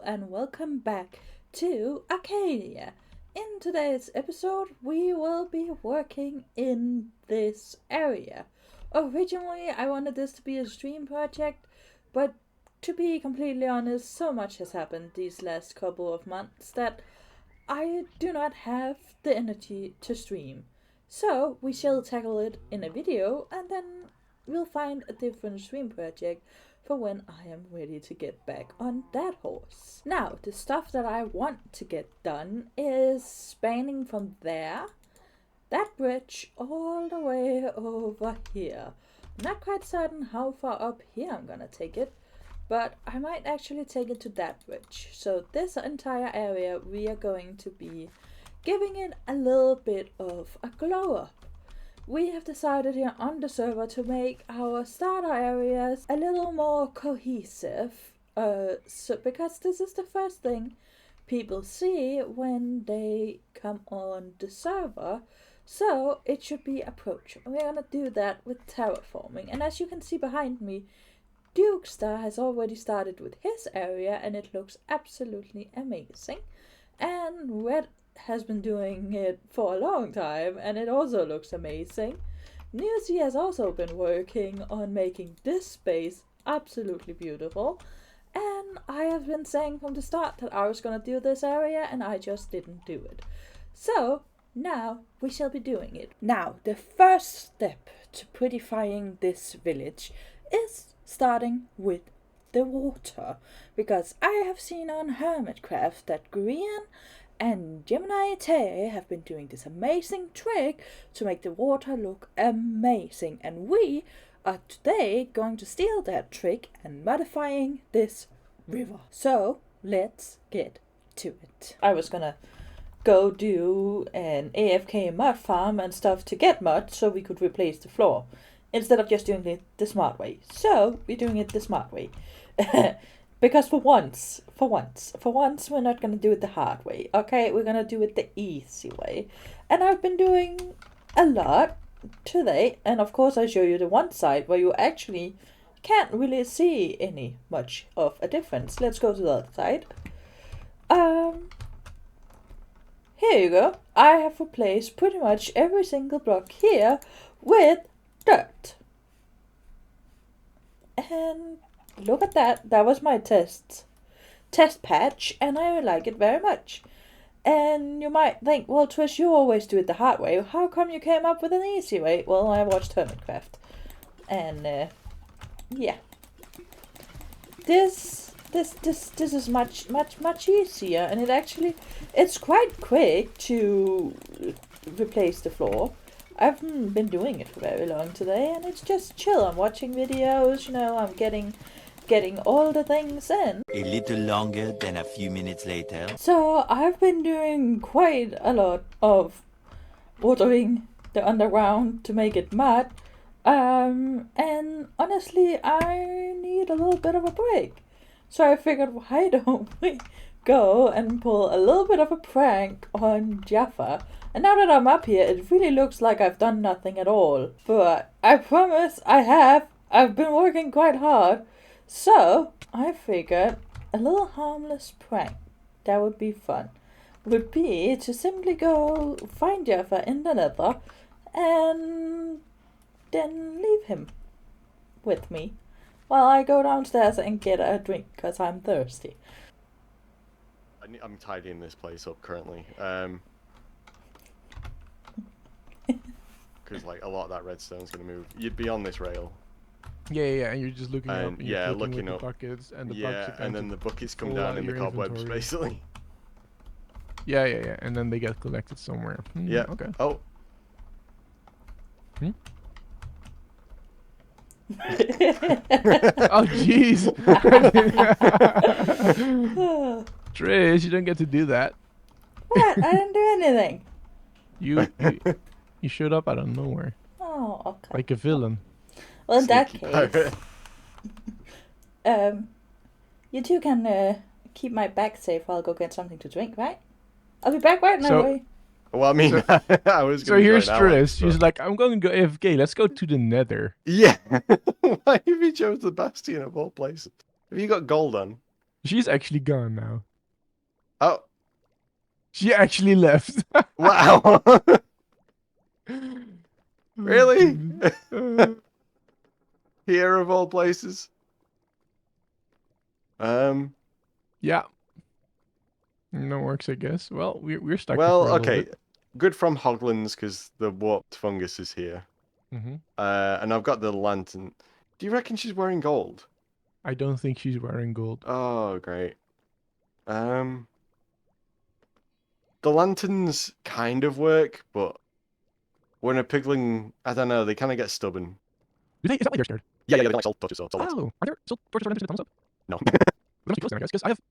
and welcome back to Arcadia. In today's episode we will be working in this area. Originally I wanted this to be a stream project, but to be completely honest, so much has happened these last couple of months that I do not have the energy to stream. So we shall tackle it in a video and then we'll find a different stream project for when I am ready to get back on that horse. Now, the stuff that I want to get done is spanning from there, that bridge, all the way over here. I'm not quite certain how far up here I'm gonna take it, but I might actually take it to that bridge. So this entire area we are going to be giving it a little bit of a glow up. We have decided here on the server to make our starter areas a little more cohesive, because this is the first thing people see when they come on the server, so it should be approachable. We're gonna do that with terraforming, and as you can see behind me, Dukester has already started with his area and it looks absolutely amazing, and Red has been doing it for a long time and it also looks amazing. Nuciee has also been working on making this space absolutely beautiful, and I have been saying from the start that I was gonna do this area and I just didn't do it. So now we shall be doing it. Now the first step to prettifying this village is starting with the water, because I have seen on Hermitcraft that Green and Gemini Terry have been doing this amazing trick to make the water look amazing, and we are today going to steal that trick and modifying this river. So let's get to it. I was gonna go do an AFK mud farm and stuff to get mud so we could replace the floor, instead of just doing it the smart way. So we're doing it the smart way. Because for once, we're not gonna do it the hard way, okay? We're gonna do it the easy way. And I've been doing a lot today, and of course I show you the one side where you actually can't really see any much of a difference. Let's go to the other side. Here you go. I have replaced pretty much every single block here with dirt. And look at that. That was my test patch, and I like it very much. And you might think, well, Tris, you always do it the hard way. How come you came up with an easy way? Well, I watched Hermitcraft, and yeah, this is much easier, and it's quite quick to replace the floor. I haven't been doing it for very long today, and it's just chill. I'm watching videos, I'm getting all the things in. A little longer than a few minutes later. So I've been doing quite a lot of watering the underground to make it mud. And honestly, I need a little bit of a break. So I figured, why don't we go and pull a little bit of a prank on Jaffa? And now that I'm up here, it really looks like I've done nothing at all. But I promise I have. I've been working quite hard. So I figured a little harmless prank that would be fun would be to simply go find Jaffa in the nether and then leave him with me while I go downstairs and get a drink because I'm thirsty. I'm tidying this place up currently. Because like a lot of that redstone's going to move. You'd be on this rail. Yeah, and you're just looking up. And yeah, looking up. up. The buckets, and the buckets and then the buckets come down in the cobwebs, basically. Yeah, and then they get collected somewhere. Yeah. Okay. Oh. Oh, jeez. Trish, you don't get to do that. What? I didn't do anything. You showed up out of nowhere. Oh, okay. Like a villain. Well, in that case, you two can keep my bag safe while I go get something to drink, right? I'll be back right now. Well, I mean, I was. So here's Tris. She's like, I'm going to go AFK. Let's go to the Nether. Yeah. Why have you chose the Bastion of all places? Have you got gold on? She's actually gone now. Oh, She actually left. wow. Oh, Really? goodness. Here of all places. Yeah. No works, I guess. Well, we're stuck Well, here for a little okay. bit. Good from Hoglands because the warped fungus is here. Mm-hmm. And I've got the lantern. Do you reckon she's wearing gold? I don't think she's wearing gold. Oh, great. The lanterns kind of work, but when a pigling, I don't know, they kind of get stubborn. Do they? Is that why they're scared? Yeah, they don't like soul torches or soul lights. Oh, are there still torches or lanterns with thumbs up? No. They must be close then, I guess. Because I have. So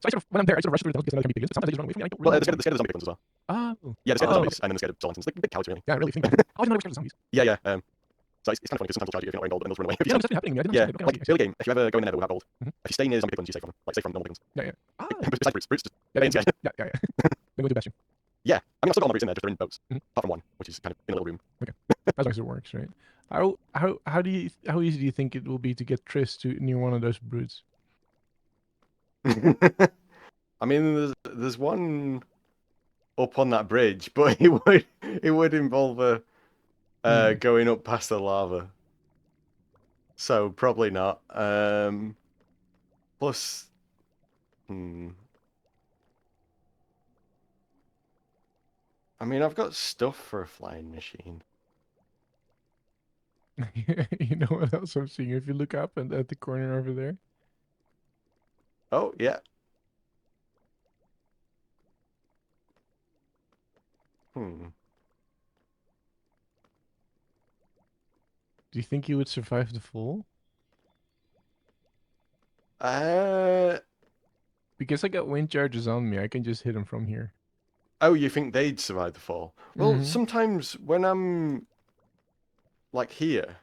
I sort of when I'm there, I sort of rush through the tunnels because another can be piglins. But sometimes they just run away from me. I don't Well, really. they're scared of the zombie piglins as well. Oh. Yeah, they're scared of Oh. zombies, and then they're scared of soul lanterns. Like big cows, really. Yeah, I really think. That. I didn't know they were scared of zombies. Yeah. So it's kind of funny because sometimes they'll charge you if you're not wearing gold, and they'll run away. Yeah, that's been happening to me. I didn't Yeah, understand it. like early game, if you ever go in the nether without gold, Mhm. if you stay near zombie piglins, you save from them. Like, save from normal piglins. Yeah. Ah. Besides brutes just Yeah, being scared. yeah. Then go to Bastion. Yeah, I mean, I've still got all my brutes in there, just they're in boats. Mhm. Apart from one, which is kind of in a little room. As long as it works, right? How easy do you think it will be to get Tris to near one of those brutes? I mean, there's one up on that bridge, but it would involve going up past the lava. So probably not. Plus, I mean, I've got stuff for a flying machine. You know what else I'm seeing? If you look up and at the corner over there. Oh yeah. Do you think he would survive the fall? Because I got wind charges on me, I can just hit him from here. Oh, you think they'd survive the fall? Well, Mhm. sometimes when I'm like here,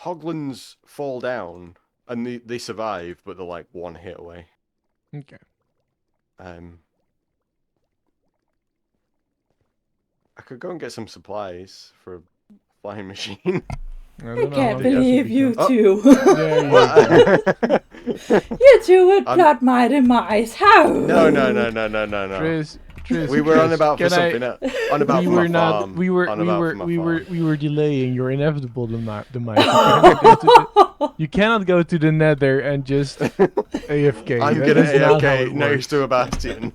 Hoglins fall down and they survive, but they're like one hit away. Okay. I could go and get some supplies for a flying machine. I can't believe you Oh. two. Yeah. You two would plot my demise. How? No. Tris, We were on about for can I- something else. On about we for were my not. farm. We were. On We about were. for my We were. farm. We were delaying your inevitable demise. You cannot go to the Nether and just AFK. I'm That gonna is not how AFK it next works. to a bastion.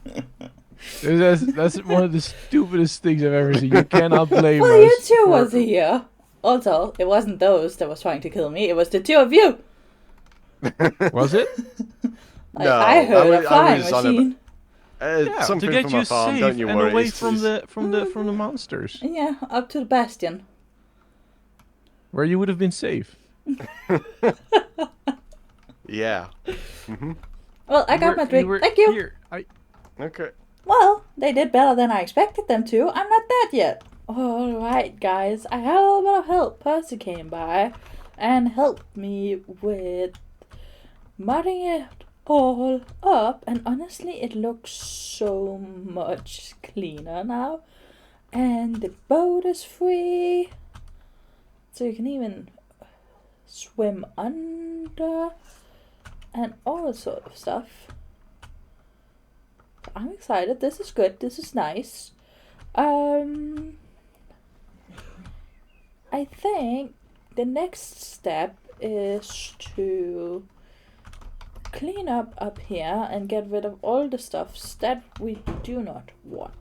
That's one of the stupidest things I've ever seen. You cannot blame Well, us. you two for- was here. Also, it wasn't those that was trying to kill me. It was the two of you. Was it? No, I heard I a flying was on machine. Yeah, something to get from you my farm. safe Don't you and worry. away it's- from it's- the monsters, Yeah, up to the bastion. where you would have been safe. Yeah. Well, I got my drink. Thank you. Here. Okay. Well, they did better than I expected them to. I'm not dead yet. Alright, guys. I had a little bit of help. Percy came by and helped me with mudding it all up. And honestly, it looks so much cleaner now. And the boat is free. So you can even swim under. And all sort of stuff. I'm excited. This is good. This is nice. I think the next step is to clean up here and get rid of all the stuffs that we do not want.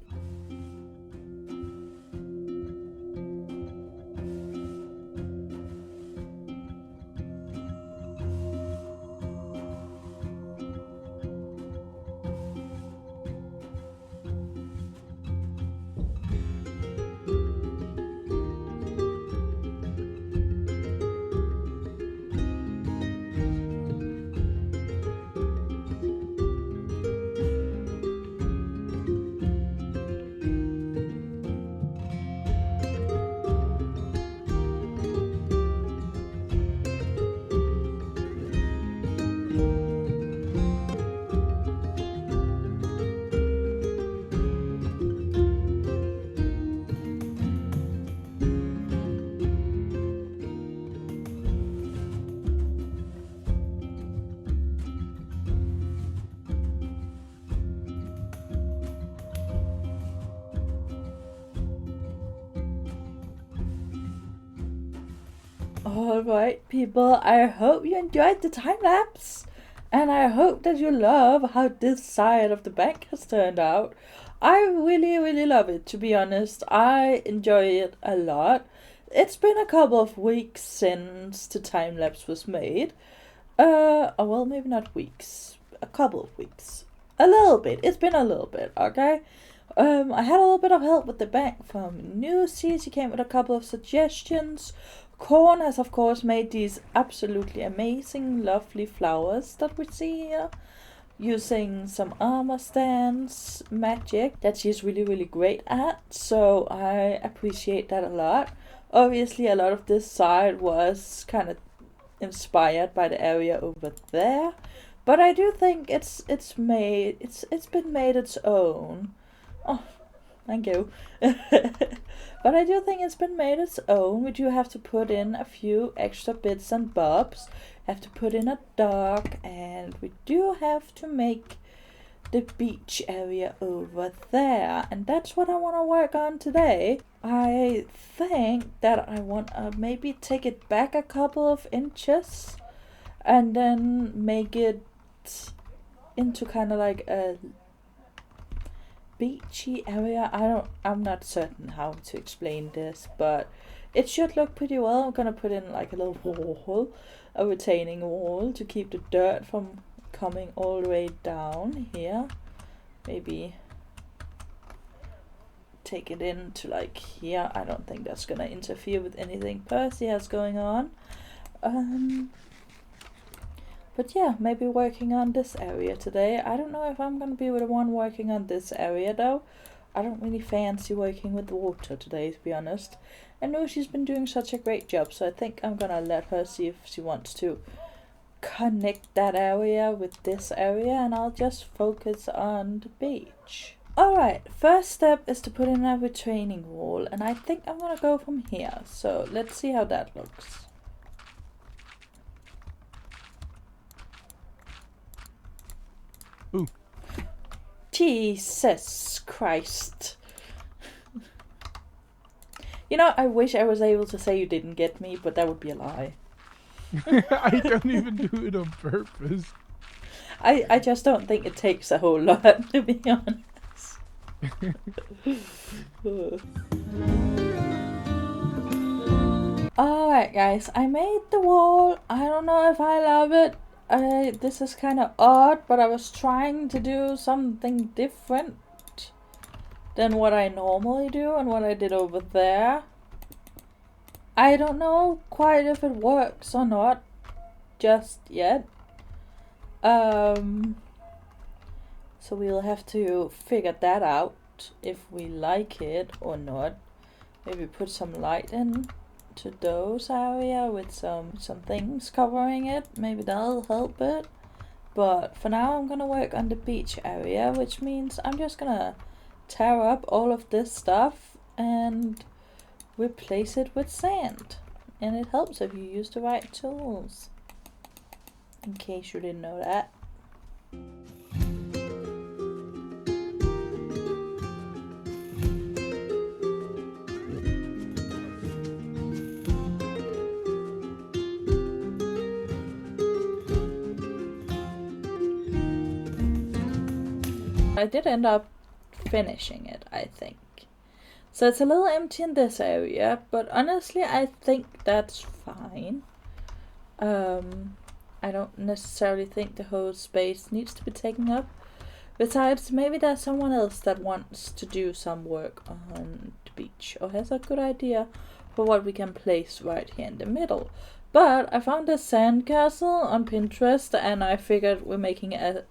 Alright, people, I hope you enjoyed the time lapse, and I hope that you love how this side of the bank has turned out. I really love it, to be honest. I enjoy it a lot. It's been a couple of weeks since the time lapse was made. Well, maybe not weeks. A couple of weeks. A little bit. It's been a little bit, okay? I had a little bit of help with the bank from Nuciee. She came with a couple of suggestions. Corn has, of course, made these absolutely amazing, lovely flowers that we see here. Using some armor stance magic that she's really great at. So I appreciate that a lot. Obviously, a lot of this side was kind of inspired by the area over there. But I do think it's been made its own. Oh, thank you. But I do think it's been made its own. We do have to put in a few extra bits and bobs. Have to put in a dock, and we do have to make the beach area over there. And that's what I want to work on today. I think that I want to maybe take it back a couple of inches and then make it into kind of like a beachy area. I'm not certain how to explain this, but it should look pretty well. I'm gonna put in like a little wall, a retaining wall, to keep the dirt from coming all the way down here. Maybe take it into like here. I don't think that's gonna interfere with anything Percy has going on. But yeah, maybe working on this area today. I don't know if I'm gonna be the one working on this area though. I don't really fancy working with the water today, to be honest. I know she's been doing such a great job, so I think I'm gonna let her see if she wants to connect that area with this area, and I'll just focus on the beach. Alright, first step is to put in a retaining wall, and I think I'm gonna go from here. So let's see how that looks. Ooh. Jesus Christ. You know, I wish I was able to say you didn't get me, but that would be a lie. I don't even do it on purpose. I just don't think it takes a whole lot, to be honest. Alright guys, I made the wall. I don't know if I love it. This is kind of odd, but I was trying to do something different than what I normally do and what I did over there. I don't know quite if it works or not just yet. So we'll have to figure that out, if we like it or not. Maybe put some light in to those area with some things covering it. Maybe that'll help it. But for now I'm gonna work on the beach area, which means I'm just gonna tear up all of this stuff and replace it with sand. And it helps if you use the right tools, in case you didn't know that. I did end up finishing it, I think. So it's a little empty in this area, but honestly I think that's fine. I don't necessarily think the whole space needs to be taken up. Besides, maybe there's someone else that wants to do some work on the beach or has a good idea for what we can place right here in the middle. But I found this sandcastle on Pinterest and I figured we're making a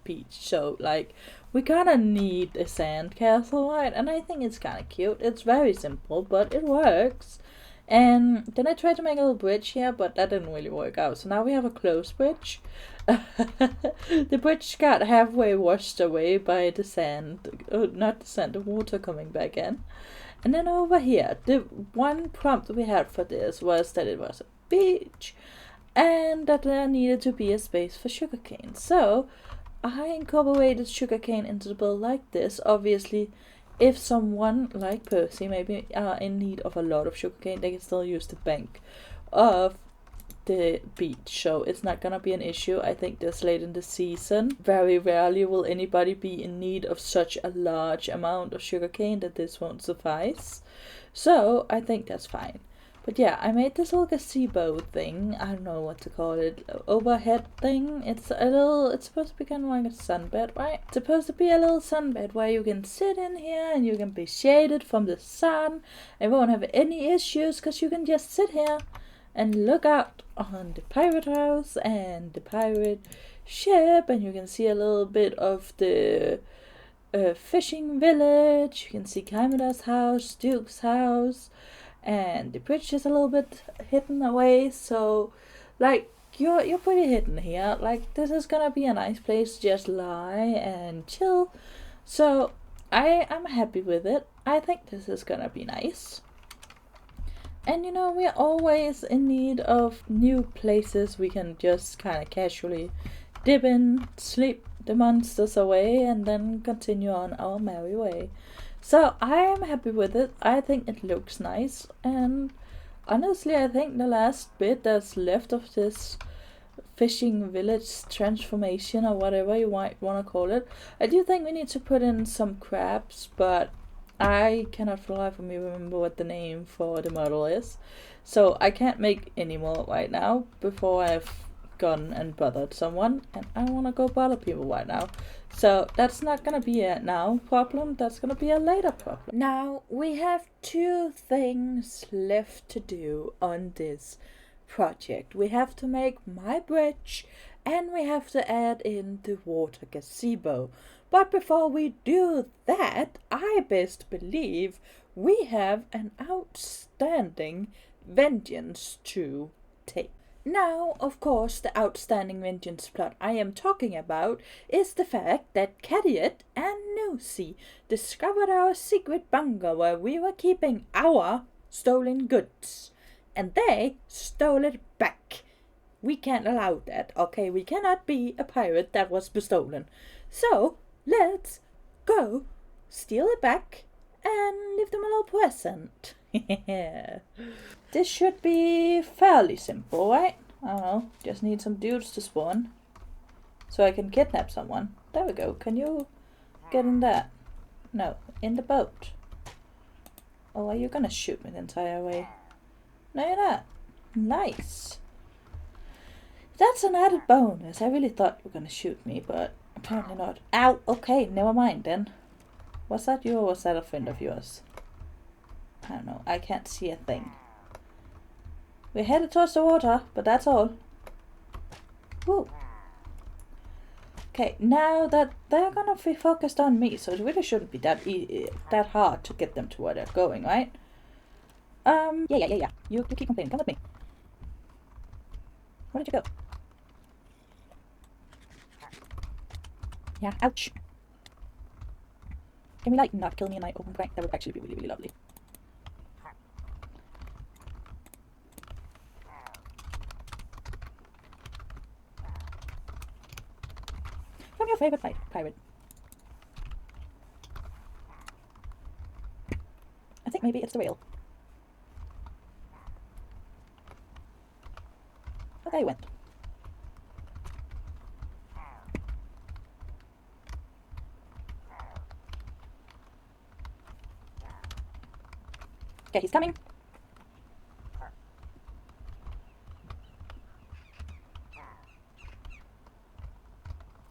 beach, so like we kinda need a sandcastle, right? And I think it's kinda cute. It's very simple, but it works. And then I tried to make a little bridge here, but that didn't really work out. So now we have a closed bridge. The bridge got halfway washed away by the sand. Not the sand, the water coming back in. And then over here, the one prompt we had for this was that it was a beach and that there needed to be a space for sugarcane. So I incorporated sugarcane into the build like this. Obviously, if someone like Percy maybe are in need of a lot of sugarcane, they can still use the bank of the beach, so it's not gonna be an issue. I think this late in the season, very rarely will anybody be in need of such a large amount of sugarcane that this won't suffice. So I think that's fine. But yeah, I made this little gazebo thing. I don't know what to call it. Overhead thing. It's supposed to be kind of like a sunbed, right? It's supposed to be a little sunbed where you can sit in here and you can be shaded from the sun. And won't have any issues because you can just sit here and look out on the pirate house and the pirate ship. And you can see a little bit of the fishing village. You can see Kaimedar's house, Duke's house. And the bridge is a little bit hidden away, so like you're pretty hidden here. Like this is gonna be a nice place to just lie and chill. So I'm happy with it. I think this is gonna be nice. And you know, we're always in need of new places we can just kind of casually dip in, sleep the monsters away, and then continue on our merry way. So I am happy with it. I think it looks nice, and honestly I think the last bit that's left of this fishing village transformation, or whatever you might want to call it, I do think we need to put in some crabs, but I cannot for the life of me remember what the name for the model is, so I can't make any more right now before I've gone and bothered someone, and I want to go bother people right now. So that's not gonna be a now problem, that's gonna be a later problem. Now we have two things left to do on this project. We have to make my bridge and we have to add in the water gazebo. But before we do that, I best believe we have an outstanding vengeance to take. Now, of course, the outstanding vengeance plot I am talking about is the fact that Cadiot and Nuciee discovered our secret bunker where we were keeping our stolen goods. And they stole it back. We can't allow that, okay? We cannot be a pirate that was bestolen. So, let's go steal it back and leave them a little present. This should be fairly simple, right? I don't know, just need some dudes to spawn so I can kidnap someone. There we go. Can you get in that? No, in the boat. Oh, are you gonna shoot me the entire way? No, you're not. Nice. That's an added bonus. I really thought you were gonna shoot me, but apparently not. Ow! Okay, never mind then. Was that you or was that a friend of yours? I don't know. I can't see a thing. We're headed towards the water, but that's all. Woo. Okay, now that they're gonna be focused on me, so it really shouldn't be that hard to get them to where they're going, right? Yeah. You keep complaining. Come with me. Where did you go? Yeah, ouch. Can we, like, not kill me in my open crank? That would actually be really, really lovely. From your favorite pirate. I think maybe it's the whale. Oh, there you went. Okay, he's coming.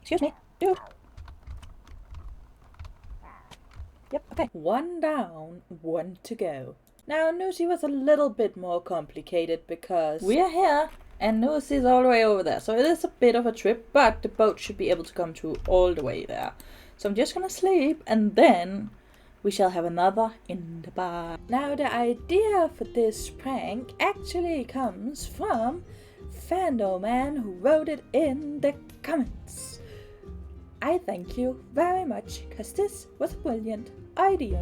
Excuse me, dude. Yep, okay. One down, one to go. Now, Nuciee was a little bit more complicated because we are here and Nuciee's all the way over there. So it is a bit of a trip, but the boat should be able to come to all the way there. So I'm just gonna sleep and then we shall have another in the bar. Now, the idea for this prank actually comes from Fandoman, who wrote it in the comments. I thank you very much, because this was a brilliant idea.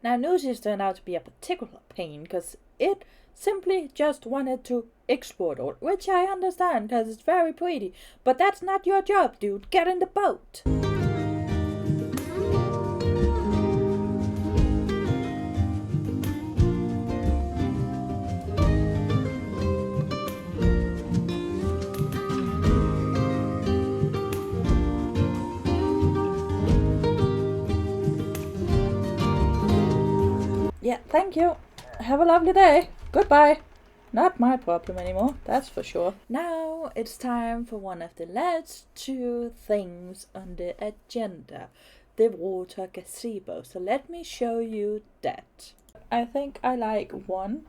Now, Nuciee's turned out to be a particular pain, because it simply just wanted to export all, which I understand, because it's very pretty, but that's not your job, dude. Get in the boat. thank you. Have a lovely day. Goodbye. Not my problem anymore, that's for sure. Now it's time for one of the last two things on the agenda. The water gazebo. So let me show you that. I think I like one.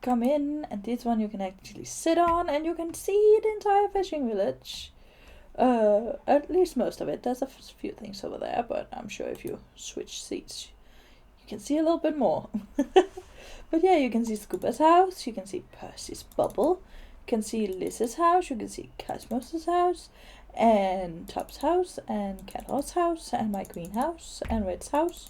Come in, and this one you can actually sit on, and you can see the entire fishing village. At least most of it. There's a few things over there, but I'm sure if you switch seats, you can see a little bit more. But yeah, you can see Scuba's house, you can see Percy's bubble, you can see Liz's house, you can see Cosmos's house, and Top's house, and CatLord's house, and my greenhouse, and Red's house,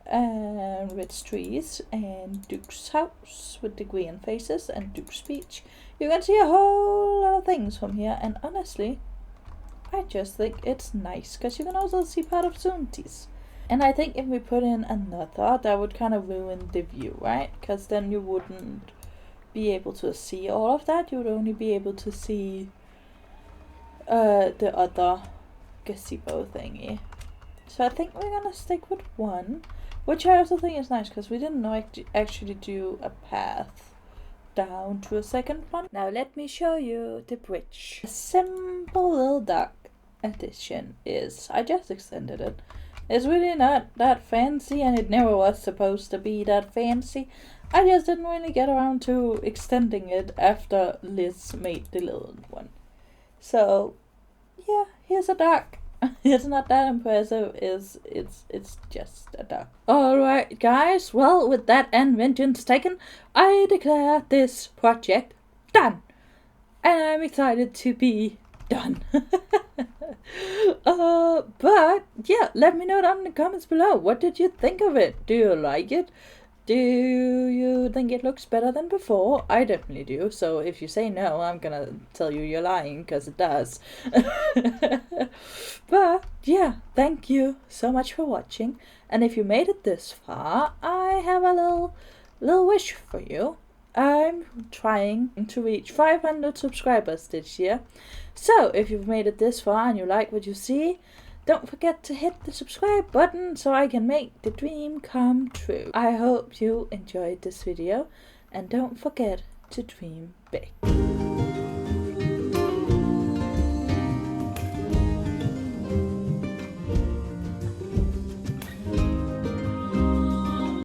and Red's trees, and Duke's house with the green faces, and Duke's beach. You can see a whole lot of things from here, and honestly, I just think it's nice, because you can also see part of Zoontee's. And I think if we put in another, that would kind of ruin the view, right? Because then you wouldn't be able to see all of that. You would only be able to see the other gazebo thingy. So I think we're gonna stick with one, which I also think is nice because we didn't actually do a path down to a second one. Now let me show you the bridge. A simple little duck addition is, I just extended it. It's really not that fancy, and it never was supposed to be that fancy. I just didn't really get around to extending it after Liz made the little one. So, yeah, here's a duck. It's not that impressive. It's just a duck. Alright, guys. Well, with that and vengeance taken, I declare this project done. And I'm excited to be done. But yeah, let me know down in the comments below. What did you think of it? Do you like it? Do you think it looks better than before? I definitely do. So if you say no, I'm gonna tell you you're lying, because it does. But yeah, thank you so much for watching. And if you made it this far, I have a little wish for you. I'm trying to reach 500 subscribers this year. So if you've made it this far and you like what you see, don't forget to hit the subscribe button so I can make the dream come true. I hope you enjoyed this video, and don't forget to dream big.